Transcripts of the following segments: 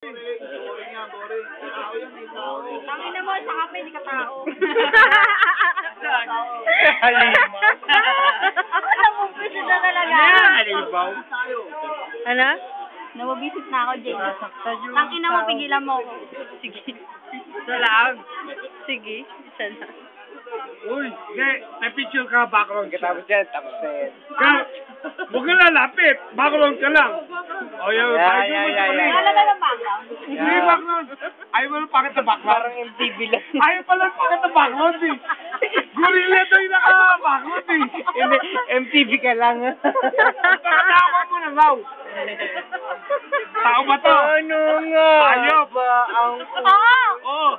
Boring yan, boring. Tao yan, di tao. Tangina mo, sa kape, di ka tao. Halimaw. Nabubisit na talaga. Halimaw. Ano? Nabubisit na ako, Jay. Tangina mo, pigilan mo ako. Sige. Isa lang. Sige, isa lang. Uy, hindi. May picture ka, background ka. Tapos yan, tapos na yan. Huwag ka lalapit. Background ka lang. O yan, Yeah. Alam ba ng background? Hindi background. Ayaw mo lang pakit na background. Parang MTV lang. Ayaw pala pakit na background eh. Gorilla daw yung naka-background eh. Hindi, MTV ka lang. Takatawa mo na raw. Tao ba to? Ano nga? Hayop. Ba ang... Oo! Oo.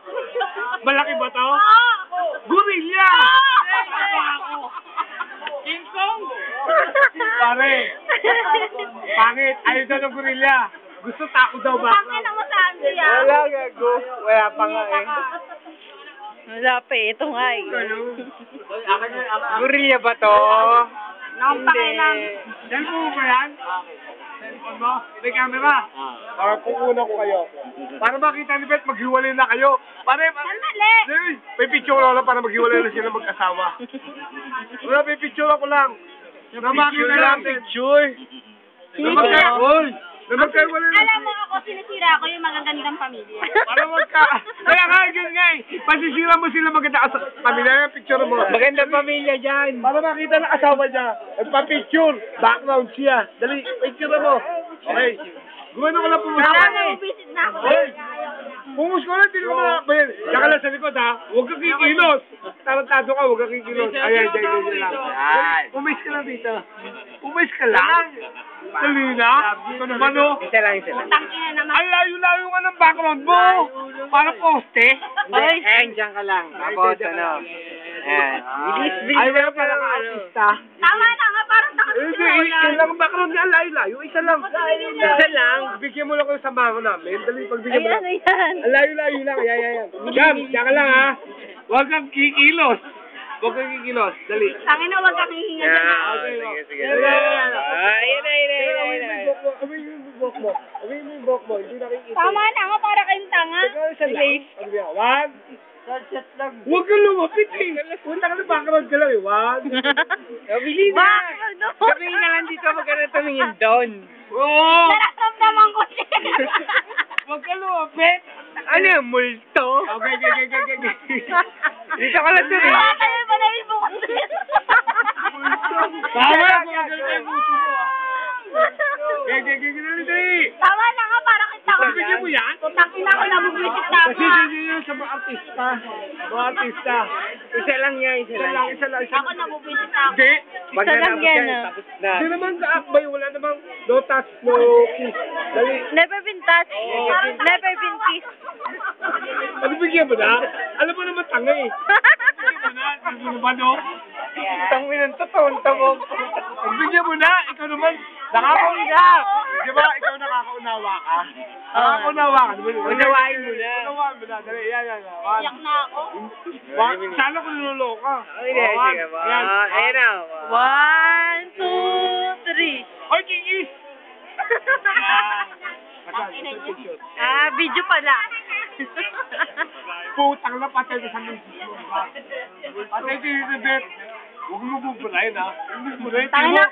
Malaki ba to? Oo! Gorilla! Tama ako. King Kong! Pare. Pangit. Ayaw daw ng gorilla. Gusto tao daw ba? Tangina mo saan siya? Wala gago. Wala pa nga eh. Wala pa eh. Ito nga eh. Gorilla ba to? Nakapakilang. Cellphone mo ba yan? Cellphone mo? May camera? Para kukunan ko kayo. Para makita ni Beth, maghiwalay na kayo. Pare, Sandali! may picture ako lang para maghiwalay na sila mag-asawa. Wala, may picture ako lang. Na makita natin. Picture. Na magkahiwalay na Alam mo ako, sinisira ko yung magagandang pamilya. Para magka... Kaya nga, ganyan nga eh. Pasisira mo sila maganda sa pamilya. Yung picture mo. Magandang pamilya dyan. Para makita ng asawa niya. Pa-picture. Background siya. Dali, picture mo. Okay. Gumano ko lang pumus. Nabubisit na ako. Hey! Pumus ko lang, hindi ko na... Saka lang sa likod ha. Huwag kang kikilos. Tarantado ka, huwag kang kikilos. Ayan, dyan lang. Umis ka lang dito. Umis ka lang. Dali na. Ito naman o. Isa lang, isa lang. Tangina naman. Ang layo-layo nga ng background mo. Para poste. Ay, dyan ka lang. Tapos ano. Ayan. Bilis. Ay, wala pala ka artista. Tama na nga, parang takot Hindi, sila. yun lang ang background niya, layo-layo. Isa lang. Isa lang. Bigyan mo lang ko yung samahan namin. Dali, pagbigyan mo Ay, lang. ano yan? Ang layo-layo lang. Yan. Jam, diyan ka lang ha. Huwag kang kikilos. Huwag kang kikilos. Dali. Tangina, huwag kang hihinga dyan. Yeah. Okay, Sige, sige. Ayan. Ayun na. Abay mo yung buhok mo. Abay mo yung buhok mo. Hindi nakikita. Tama na nga, para kayong tanga. Ikaw isa lang. Ano ba yan? One. Huwag kang lumapit eh. Punta ka na background ka lang eh. One. Bilis na. Ano? Sabihin na lang dito, wag ka na tumingin doon. Oo. Nararamdaman ko siya. Huwag kang lumapit. Ano yung multo? Okay. Dito ka lang tumingin. Wala kayo ba na yung bukas? Tama. Gagawin tayo puso mo ah. Dali. Tama na nga, para kayong tanga. Bigyan mo yan. Tangina ako, nabubisit na ako. Kasi hindi yun sa mga artista. Mga artista. Isa lang yan, isa lang. Isa lang. Ako, nabubisit na ako. Hindi. Pag Isa lang natapos yan, yan, ah. tapos na. Hindi naman sa akbay. Wala namang no touch, no kiss. Dali. Never been touched. Never been kissed. Ano bigyan mo na? Alam mo naman tanga eh. Bigyan mo na. Bigyan mo ba no? Itang minunta-tunta mo. Bigyan mo na. Ikaw naman. Nakakaunawa. Di ba? Ikaw nakakaunawa ka. Nakakaunawa ka. Di ba? Unawain mo na. Unawain mo na. Dali. Yan. One. Iyak na ako. Sana ko niloloka. Sige, sige. Yan. Ayan na. 1, 2, 3. Hoy, kikis! Video pala. Putang na patay na sa misis mo. Patay si Elizabeth. Huwag mo bubulayin ha. Huwag mo bubulayin. Tangina,